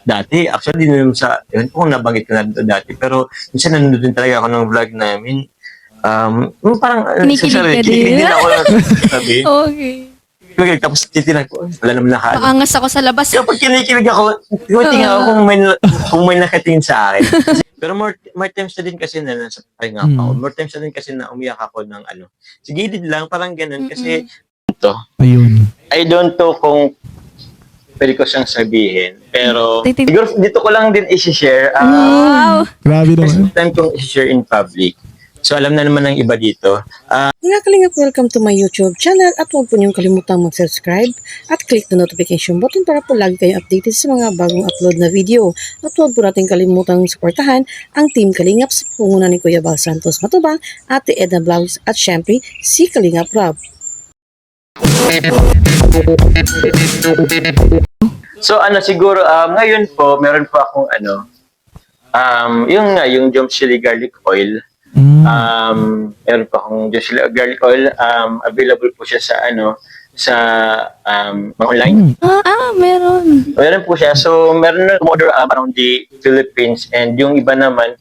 dati, actually, din sa, yun kung nabanggit ko na dito dati, pero minsan nanonood din talaga ako ng vlog namin. Yung parang, Kinikilig ka din. din ako sabi. Okay. Tapos titinan ko, wala naman nakaano. Paangas ako sa labas. Kapag kinikilig ako, tingnan ako kung may nakatingin sa akin. Pero more times na din kasi na nasa pahinga ako. More times na din kasi na umiyak ako ng ano. Sa gilid lang, parang ganun. Kasi ito, Ayun. I don't know kung pwede ko siyang sabihin. Pero Titig- siguro dito ko lang din i-share. Wow. Grabe First naman. time kong i-share in public. So alam na naman ng iba dito. Mga kalingap, welcome to my YouTube channel at huwag po niyong kalimutang mag-subscribe at click the notification button para po lagi kayong updated sa mga bagong upload na video. At huwag po natin kalimutang suportahan ang Team Kalingap sa punguna ni Kuya Bal Santos Matubang, Ate Edna Vlogs at syempre si Kalingap Rob. So siguro ngayon po meron po akong yung Jom Chili Garlic Oil. Meron pa akong Jom Chili Garlic Oil, available po siya sa sa mga online. Meron. Meron po siya. So meron na order around the Philippines, and yung iba naman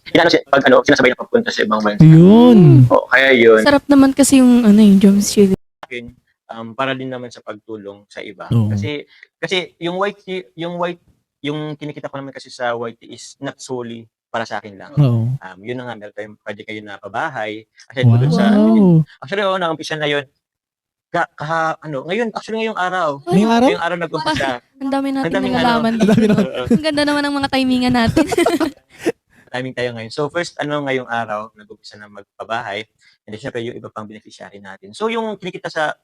pag sinasabay na papunta sa ibang bansa. Ayun. Kaya yun Sarap naman kasi yung yung Jones Chili. akin, para din naman sa pagtulong sa iba. Oo. Kasi yung yung kinikita ko naman kasi sa white tea is not solely para sa akin lang. Oo. Yun na nga, meron tayong pwede kayo na pabahay. Aside po dun sa, Wow. actually, naumpisa na yun. Ngayong araw. Ngayong araw? Ngayong araw nag-umpisa. Ang dami natin Ang daming nalalaman. Ang dami naman. Ang ganda naman ng mga timingan natin. Timing tayo ngayon. So first, ngayong araw, nag-umpisa na magpabahay. And then, syempre, yung iba pang beneficiary natin. So yung kinikita sa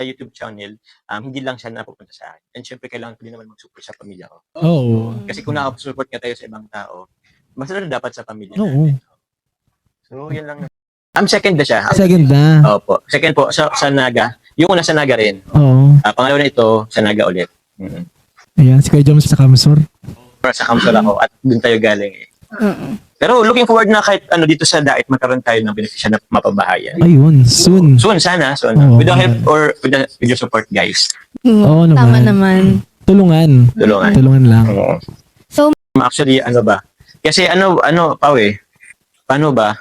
YouTube channel, hindi lang siya napupunta sa akin. And syempre, kailangan ko din naman mag-support sa pamilya ko. Oo. Kasi kung nakasupport ka tayo sa ibang tao, mas na dapat sa pamilya Oo. natin. So, yun lang. Second na siya. Second na. Opo. Second po, sa Naga. Yung una sa Naga rin. Oo. Pangalawa na ito, sa Naga ulit. Ayan, si Kuya Joms sa Kamsur. Sa Kamsol ako at dun tayo galing eh. Pero looking forward na kahit dito sa Dait, magkaroon tayo ng benepisya na mapabahayan. Ayun, soon. Soon, sana. Soon. Oo. With the help or with your support, guys. Oo naman. Tama naman. Tulungan. Tulungan. Tulungan lang. Oo. So, Actually, ba? Kasi Pao paano ba?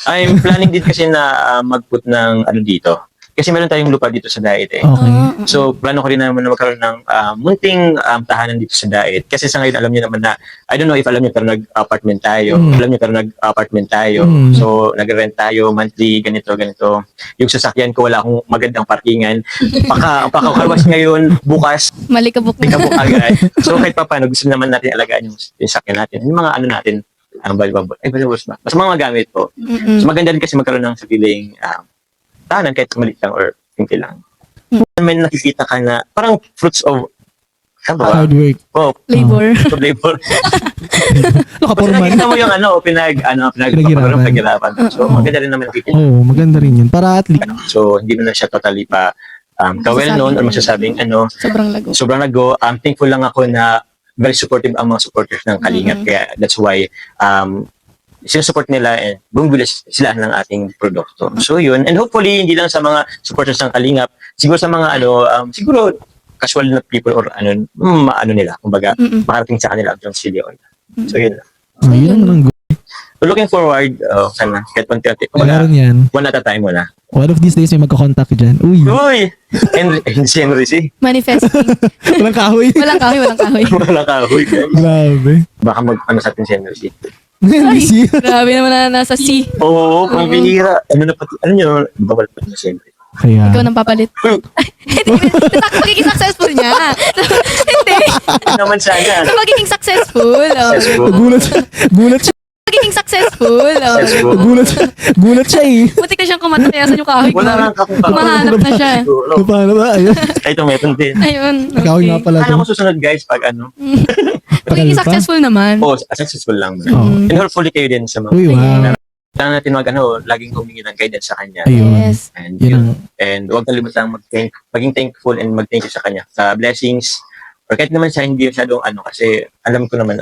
I'm planning din kasi na mag-put ng dito. Kasi meron tayong lupa dito sa Dait eh. Okay. So, plano ko rin naman na magkaroon ng munting tahanan dito sa Dait. Kasi sa ngayon, alam niyo naman na, I don't know if alam niyo, pero nag-apartment tayo. Alam niyo, pero nag-apartment tayo. So, nag-rent tayo, monthly, ganito. Yung sasakyan ko, wala akong magandang parkingan. Pakakarwas ngayon, bukas, malikabok tika na. po agad. So, kahit pa paano, gusto naman natin alagaan yung sasakyan natin. Yung mga natin, valuables ba? Mas mga gamit po. So, maganda rin kasi magkaroon ng sariling tahanan kahit maliit lang or simple lang. May nakikita ka na parang fruits of Hard work. Labor. labor. Nakaporman. Nakikita mo yung pinaghirapan. So maganda rin naman nakikita. Oo, maganda rin yun. Para at least. So hindi mo na siya totally pa well known or masasabing Sobrang lago. sobrang nago. Thankful lang ako na very supportive ang mga supporters ng Kalingap. Kaya that's why sinusupport nila and bumibili sila ng ating produkto. So yun, and hopefully hindi lang sa mga supporters ng Kalingap, siguro sa mga siguro casual na people or nila, kumbaga makarating sa kanila ang Jom Chili Oil. So yun. Yun naman good. So looking forward, sana kahit konti-konti. Meron yan. One at a time muna. One of these days may magkakontakt dyan. Uy. Uy! Si Henry C. Manifesting. Walang kahoy. Walang kahoy. Wala ka, huy guys. Grabe. Baka sa atin si Henry C. NBC. Grabe naman na nasa C. Oo, pang bihira. Nyo, bawal pa na siyempre. Kaya. Ikaw nang papalit. Hindi. Magiging successful niya. Hindi. Naman sana. So, magiging successful. Successful. Gulat siya. Magiging successful. Successful. Gulat siya eh. Butik na siyang kumata kaya sa yung kahoy. Wala nang kakong Mahanap na siya. Paano ba? Ayun. Ito meron din. Ayun. Kahoy nga pala Ano to. ko susunod guys pag Magiging successful naman. successful lang. Oo. And hopefully kayo din sa mga Uy, wow. kailangan natin laging humingi ng guidance sa kanya. Ayun. Yes. And Yun yun. ang. And huwag kalimutang maging thankful and mag-thank you sa kanya sa blessings. Or kahit naman siya hindi masyadong kasi alam ko naman,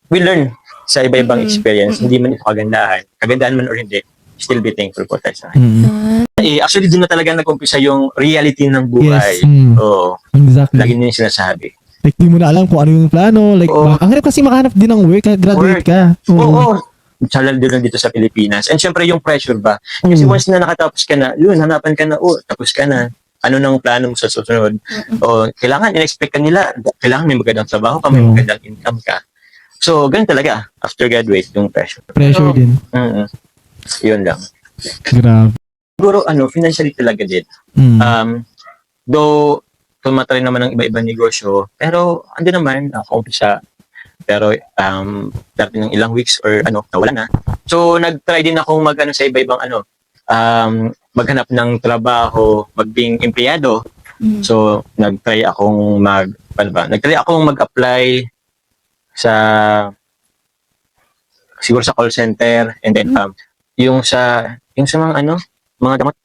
we learn sa iba-ibang experience, hindi man ito kagandahan man or hindi, still be thankful po tayo sa kanya. Actually, doon na talaga nag-umpisa yung reality ng buhay. Yes. Oo. Exactly. Lagi nyo yung sinasabi. Like, di mo na alam kung ano yung plano. Like, Oo. ang hirap kasi makahanap din ng work. Graduate Work. ka. Oo. Challenge din lang dito sa Pilipinas. And syempre yung pressure ba? Kasi Oo. once na nakatapos ka na, yun, hanapan ka na, tapos ka na. Ano nang plano mo sa susunod? O, kailangan, in-expect ka nila, kailangan may magandang trabaho ka, may Oo. magandang income ka. So, ganun talaga, after graduate, yung pressure. Pressure So, din. Yun lang. Grabe. Siguro, financially talaga din. Though, tumatry naman ng iba-ibang negosyo, pero, ando naman, umpisa. Pero, dati ng ilang weeks or nawala na. So, nag-try din akong sa iba-ibang maghanap ng trabaho, maging empleyado. So, nag-try akong mag-apply sa siguro sa call center, and then yung sa mga mga gamot,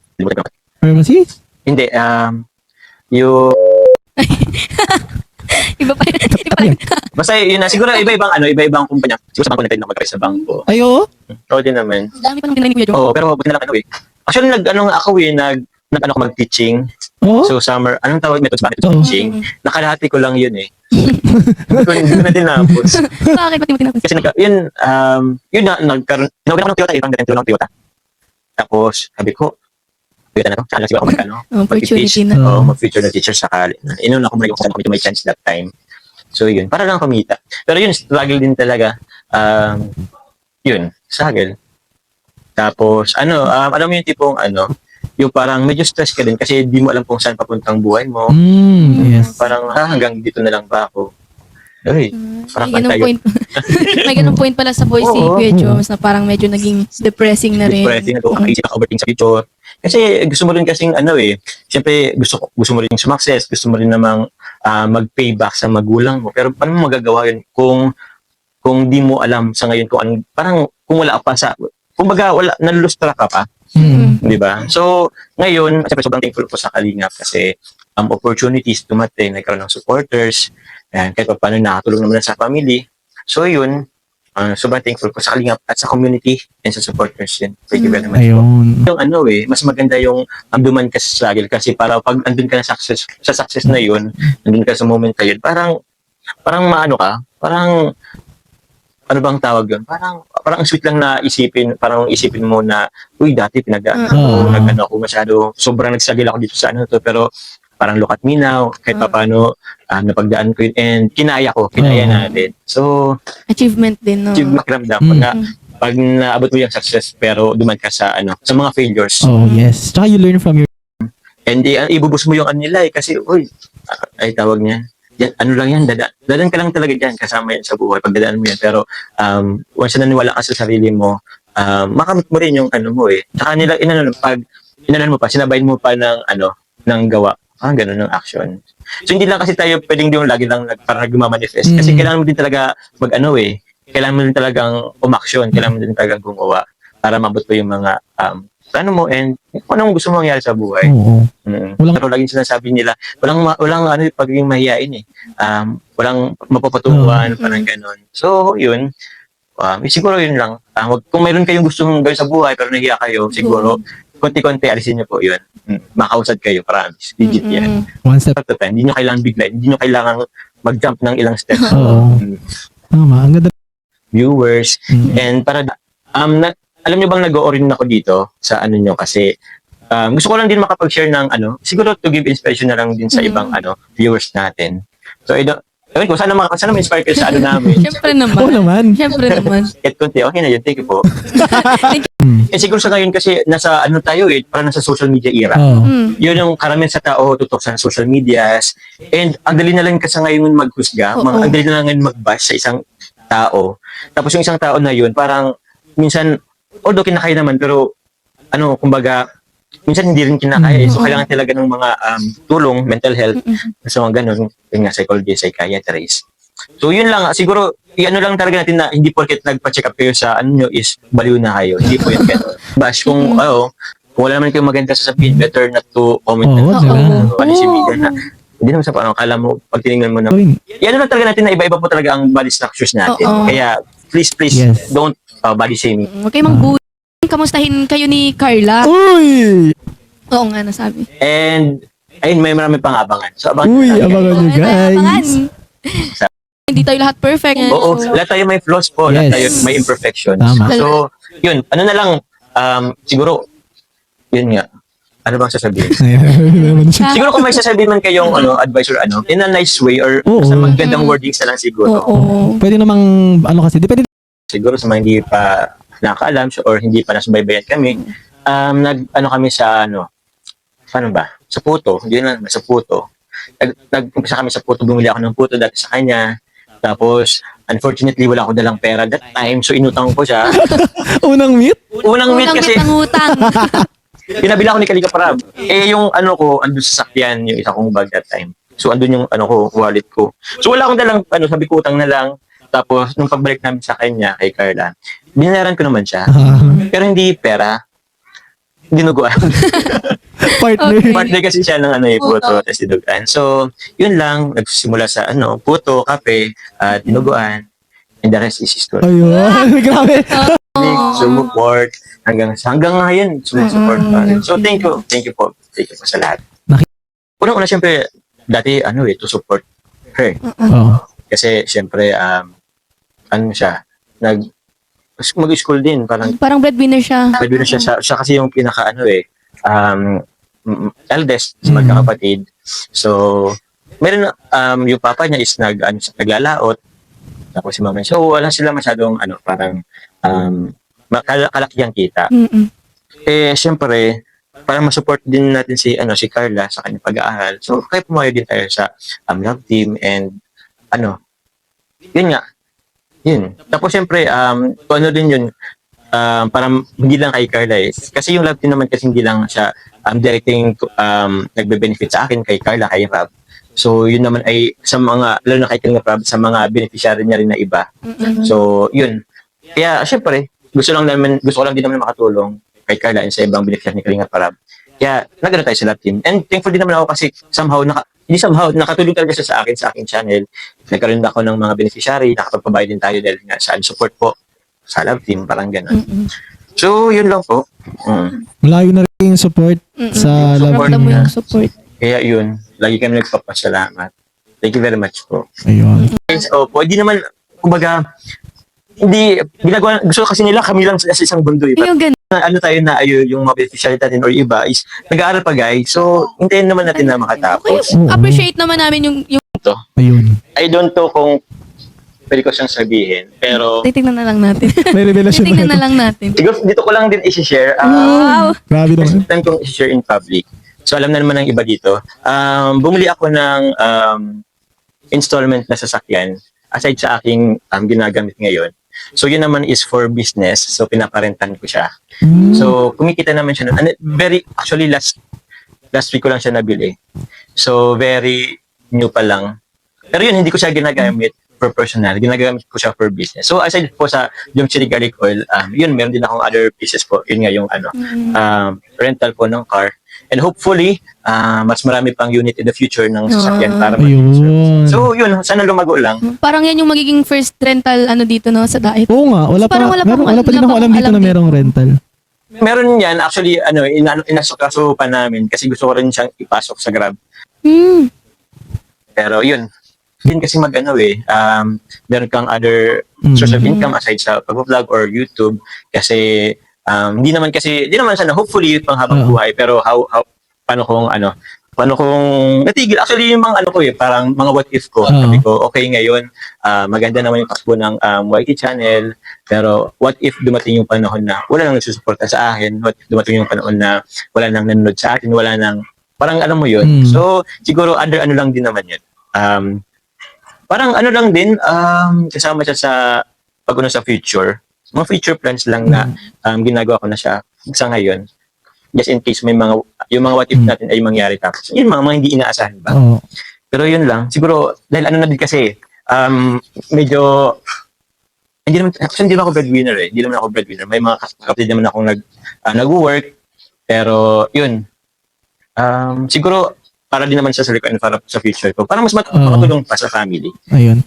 Pharmacy? hindi, yung Iba pa yun. Iba pa yun. basta yun na, siguro iba-ibang kumpanya. Siguro sa bangko na mag-try sa bangko. Ay, oo? Oo din naman. Ang dami pa nung tinry ni Kuya Joe. Oo, pero buti na lang Actually, ako mag-teaching. Oo? So, summer, anong tawag methods ba? Oo. Teaching. Nakalahati ko lang yun eh. Hindi ko na tinapos. Bakit? Ba't di mo tinapos? Kasi nagkaroon ako ng Toyota, ibang dating tulong ng Toyota. Tapos, sabi ko, Toyota na to, saan lang siguro ako Opportunity na. Oo. mag-future na teacher sakali. Inuna ko muna yung kung may chance that time. So, yun, para lang kumita. Pero yun, struggle din talaga. Yun, struggle. Tapos, alam mo yung tipong, yung parang medyo stress ka din kasi di mo alam kung saan papuntang buhay mo. Yes. Parang, hanggang dito na lang ba ako? Ay, parang May ganung pantay point. May ganung point pala sa voice si Oo. Kuya Joe na parang medyo naging depressing na rin. depressing na to, isip ka overthink sa future. Kasi gusto mo rin kasing siyempre gusto mo rin sumakses, gusto mo rin namang mag-payback sa magulang mo. Pero paano mo magagawa yun kung di mo alam sa ngayon parang kung wala ka pa kumbaga nalulustra ka pa, di ba? So, ngayon, siyempre sobrang thankful ko sa Kalingap kasi opportunities dumating, nagkaroon ng supporters, and kahit pa paano nakatulong naman sa family. So, yun, sobrang thankful ko sa Kalingap at sa community and sa supporters din. Thank you very much po. Ayun. Yung mas maganda yung duman ka sa struggle kasi para pag andun ka na sa success na yun, andun ka sa moment na yun, parang ano bang tawag yun? Parang sweet lang na isipin mo na, uy, dati nag-ano ako masyado, sobrang nagsagil ako dito sa pero parang look at me now, kahit pa paano, napagdaan ko yun, and kinaya natin. So, Achievement din, no? makiramdam pag naabot mo yung success, pero duman ka sa mga failures. Oh, yes. Tsaka you learn from your... And ibubus mo yung nila kasi, uy, ay tawag niya, yan, lang yan, dadan ka lang talaga dyan, kasama yan sa buhay, pagdadaan mo yan. Pero, once na naniwala ka sa sarili mo, makamit mo rin yung mo eh. Tsaka pag mo pa, sinabayin mo pa ng gawa, ganun ng action. So, hindi lang kasi tayo pwedeng yung lagi lang parang nagmamanifest. Kasi kailangan mo din talaga kailangan mo din talagang umaksyon, kailangan mo din talagang gumawa para mabot mo yung mga plano mo and kung anong gusto mo mangyari sa buhay. Oo. Pero laging sinasabi nila, walang pagiging mahihain eh. Walang mapapatunguhan, parang ganon. So, yun. Siguro yun lang. Kung mayroon kayong gustong gawin sa buhay pero nahiya kayo, siguro, konti-konti, alisin niyo po yun. Makausad kayo, promise. Legit yan. One step. At a time. Hindi nyo kailangan bigla. Hindi nyo kailangan mag-jump ng ilang steps. Oo. Tama. Ang ganda. Viewers. And para, alam niyo bang nag-o-rin ako dito sa nyo kasi gusto ko lang din makapag-share ng siguro to give inspiration na lang din sa ibang viewers natin. So, ewan ko, sana ma-inspire kayo sa namin. Siyempre naman. Oo naman. Siyempre naman. Kahit konti, okay na yun. Thank you po. Siguro sa ngayon kasi nasa tayo parang nasa social media era. Oo. Yun yung karamihan sa tao tutok sa social medias. And ang dali na lang kasi ngayon maghusga. Oo. Ang dali na lang ngayon mag-bash sa isang tao. Tapos yung isang tao na yun, parang minsan, although kinakaya naman, pero kumbaga, minsan hindi rin kinakaya. So, kailangan talaga ng mga tulong, mental health, so mga ganun, yung nga, psychology, psychiatrist. So, yun lang. Siguro, lang talaga natin na hindi porket nagpa-check up kayo sa nyo is baliw na kayo. Hindi po yun ganun. Bash, kung wala naman kayong maganda sasabihin, better not to comment Oo, na diba? si media na. Hindi naman sa paano, kala mo, pag tinignan mo na, yan lang talaga natin na iba-iba po talaga ang body structures natin. Oo. Kaya, please, Yes. don't body shaming. Huwag kayo mang-bully. Kamustahin kayo ni Carla. Uy! Oo nga, nasabi. And, ayun, may marami pang abangan. So, abangan Uy, natin. abangan nyo, Abangan. guys. Hindi tayo lahat perfect. Oo, So, lahat tayo may flaws po, Yes. lahat tayo may imperfections. Tama. So, yun, ano na lang, siguro, yun nga, ano bang sasabihin? Ayun. Siguro kung may sasabihin man kayong advice or in a nice way or Oo. sa magandang wordings na lang siguro. oo. Pwede namang, ano kasi, depende. Siguro sa mga hindi pa nakakaalam or hindi pa nasubaybayan kami, kami sa paano ba? Sa puto, hindi na sa puto. Nag-umpisa kami sa puto, bumili ako ng puto dati sa kanya. Tapos, unfortunately, wala ako dalang pera that time, so inutang ko siya. Unang meet? Unang meet Unang kasi, bit ng utang. pinabila ko ni Kalika Parab. Yung andun sa sakyan, yung isa kong bag that time. So, andun yung wallet ko. So, wala akong dalang, sabi ko, utang na lang. Tapos, nung pagbalik namin sa kanya, kay Carla, binayaran ko naman siya. Pero hindi pera. Dinuguan. Partner. Okay. Partner kasi siya ng puto, tapos dinuguan. So, yun lang, nagsimula sa puto, kape, at dinuguan. And the rest is history. Ayun. Grabe. Sumuport, hanggang ngayon, sumuport pa. So, thank you po. Thank you po sa lahat. Unang-una, siyempre, dati, to support her. Oh. Kasi, siyempre, siya, mag-school din, parang Parang breadwinner siya. pwede na siya kasi yung pinaka eldest sa magkakapatid. So, meron yung papa niya is naglalaot. Tapos si mama niya. So, wala sila masyadong parang kalakiyang kita. Mm-mm. Siyempre, para ma-support din natin si Carla sa kanyang pag-aaral. So, kaya pumayo din tayo sa love team and yun nga. Yun. Tapos siyempre, din yun, parang hindi lang kay Carla Kasi yung love team naman kasi hindi lang siya directing nagbe-benefit sa akin kay Carla, kay Rob. So, yun naman ay sa mga, lalo na kay Rob, sa mga beneficiary niya rin na iba. So, yun. Kaya, siyempre, gusto ko lang din naman makatulong kay Carla and sa ibang beneficiary ni Kalinga Parab. Kaya, nagano tayo sa love team. And thankful din naman ako kasi somehow, nakatulong talaga siya sa aking channel. Nagkaroon ako ng mga beneficiary, nakapagpabayad din tayo dahil nga sa support po sa love team, parang gano'n. So, yun lang po. Malayo na rin yung support sa love Ramdam team mo niya. yung support. Kaya yun, lagi kami nagpapasalamat. Thank you very much po. Ayun. Opo, hindi naman, kumbaga, hindi, gusto kasi nila kami lang sa isang bundo. Yung ganun. Tayo na yung mga beneficiary natin or iba is nag-aaral pa guys. So, hintayin naman natin na Okay. makatapos. Appreciate naman namin yung Ayun. I don't know kung pwede ko siyang sabihin, pero titignan na lang natin. May revelasyon Titignan na na. lang natin. siguro dito ko lang din i-share. Wow. Grabe First naman. time kong i-share in public. So, alam na naman ng iba dito. Bumili ako ng installment na sasakyan aside sa aking ginagamit ngayon. So, yun naman is for business. So, pinaparentan ko siya. So, kumikita naman siya. Actually, last week ko lang siya nabili. So, very new pa lang. Pero yun, hindi ko siya ginagamit for personal. Ginagamit ko siya for business. So, aside po sa yung chili garlic oil, yun, meron din akong other pieces po. Yun nga yung rental po ng car. And hopefully, mas marami pang unit in the future ng sasakyan para Ayun. So, yun, sana lumago lang. Parang yan yung magiging first rental dito sa Diet. Oo nga, wala So, pa, parang wala pa wala pa din ako alam dito na merong rental. Meron yan, actually, inasukaso pa namin kasi gusto ko rin siyang ipasok sa Grab. Pero yun, yun kasi meron kang other source of income aside sa pag-vlog or YouTube kasi hindi naman sana hopefully panghabang buhay pero paano kung natigil actually yung mga parang mga what if ko sabi ko okay ngayon maganda naman yung takbo ng YT channel pero what if dumating yung panahon na wala nang nagsusuporta sa akin, what if dumating yung panahon na wala nang nanonood sa akin, wala nang parang mo yun. So siguro other lang din naman yun. Parang lang din kasama siya sa sa future. Mga future plans lang na ginagawa ko na siya sa ngayon. Just in case yung mga what if natin ay mangyari tapos. Yun mga hindi inaasahan ba. Oo. Pero yun lang. Siguro, dahil na din kasi, medyo, hindi naman ako breadwinner eh. Hindi naman ako breadwinner. May mga kapatid naman akong nag-work. Pero, yun. Siguro, para din naman sa sarili ko and para sa future ko. Para mas makatulong pa sa family. Ayun.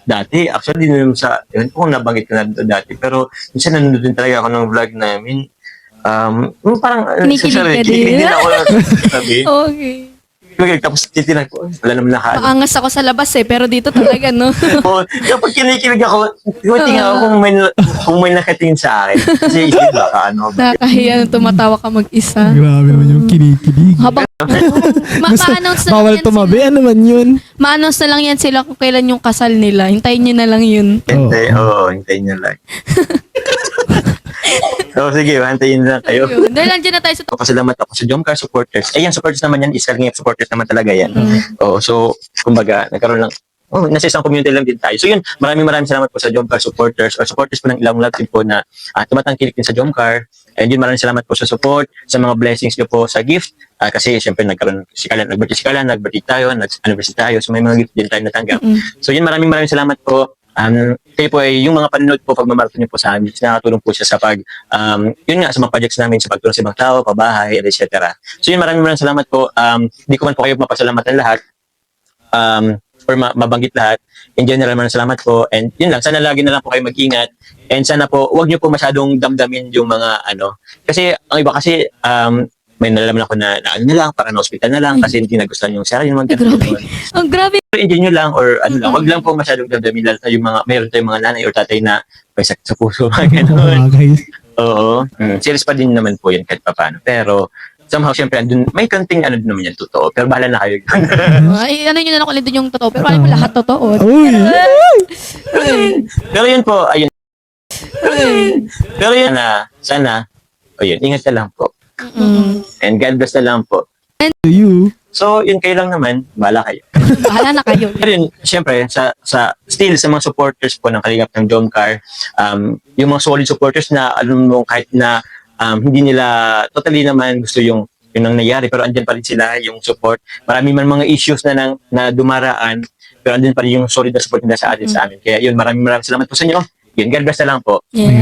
Dati, actually, din sa, yun kung nabanggit ko na dito dati, pero minsan nanonood din talaga ako ng vlog namin. Parang, Kinikilig ka din. din ako sabi. Okay. Tapos titinan ko, wala naman nakaano. Maangas ako sa labas pero dito talaga, no? Oo, kapag kinikilig ako, tingnan ako kung may nakatingin sa akin. Kasi isip baka ano ba. Nakakahiya na tumatawa ka mag-isa. Grabe naman yung kinikilig. Habang ma-announce na lang Bawal yan tumabi. sila. Ano man yun? Ma-announce na lang yan sila kung kailan yung kasal nila. Hintayin nyo na lang yun. Hintayin niyo lang. So, sige, hintayin lang kayo. Yun. Dahil nandiyan na tayo sa Pasalamat ako sa Jomcar supporters. Yung supporters naman yan, Kalingap supporters naman talaga yan. Oo, so, kumbaga, nagkaroon lang, nasa isang community lang din tayo. So yun, maraming salamat po sa Jomcar supporters or supporters po ng ilang love team po na tumatangkilik din sa Jomcar. And yun, maraming salamat po sa support, sa mga blessings nyo po sa gift. Kasi syempre nagkaroon nag-birthday tayo, nag-anniversary tayo. So may mga gift din tayo natanggap. So yun, maraming salamat po. Kayo po ay yung mga panonood po, pagmamarathon niyo po sa amin, nakatulong po siya sa yun nga, sa mga projects namin, sa pagtulong sa ibang tao, pabahay, etc. So yun, maraming salamat po. Di ko man po kayo mapasalamatan lahat. Or mabanggit lahat. In general, maraming salamat po. And yun lang, sana lagi na lang po kayo mag-ingat. And sana po, huwag niyo po masyadong damdamin yung mga Kasi, ang iba kasi, may nalalaman ako na ano na lang, para na hospital na lang, kasi hindi nagustuhan yung sarili yung mga grabe. Ang grabe. enjoy nyo lang or ano lang, wag lang po masyadong damdamin lalo na yung mga, mayroon tayong mga nanay or tatay na may sakit sa puso, mga ganun. guys. Oo. Serious pa din naman po yun kahit paano. Pero, somehow, syempre, andun, may kanting ano din naman yan, totoo. Pero bahala na kayo. Ay, ano nyo na lang ulit yung totoo. Pero alam mo lahat totoo. Uy! Pero yun po, ayun. Pero yun sana, ayun, ingat na lang po. And God bless na lang po. To you. So, yun kayo lang naman, bahala kayo. Bahala na kayo. Pero yun, syempre, still sa mga supporters po ng Kalingap ng Jomcar, yung mga solid supporters na, alam mo, kahit na hindi nila totally naman gusto yung ang nangyari, pero andyan pa rin sila, yung support. Marami man mga issues na dumaraan, pero andyan pa rin yung solid na support nila sa atin, sa amin. Kaya yun, maraming salamat po sa inyo. Yun, God bless na lang po. Yeah.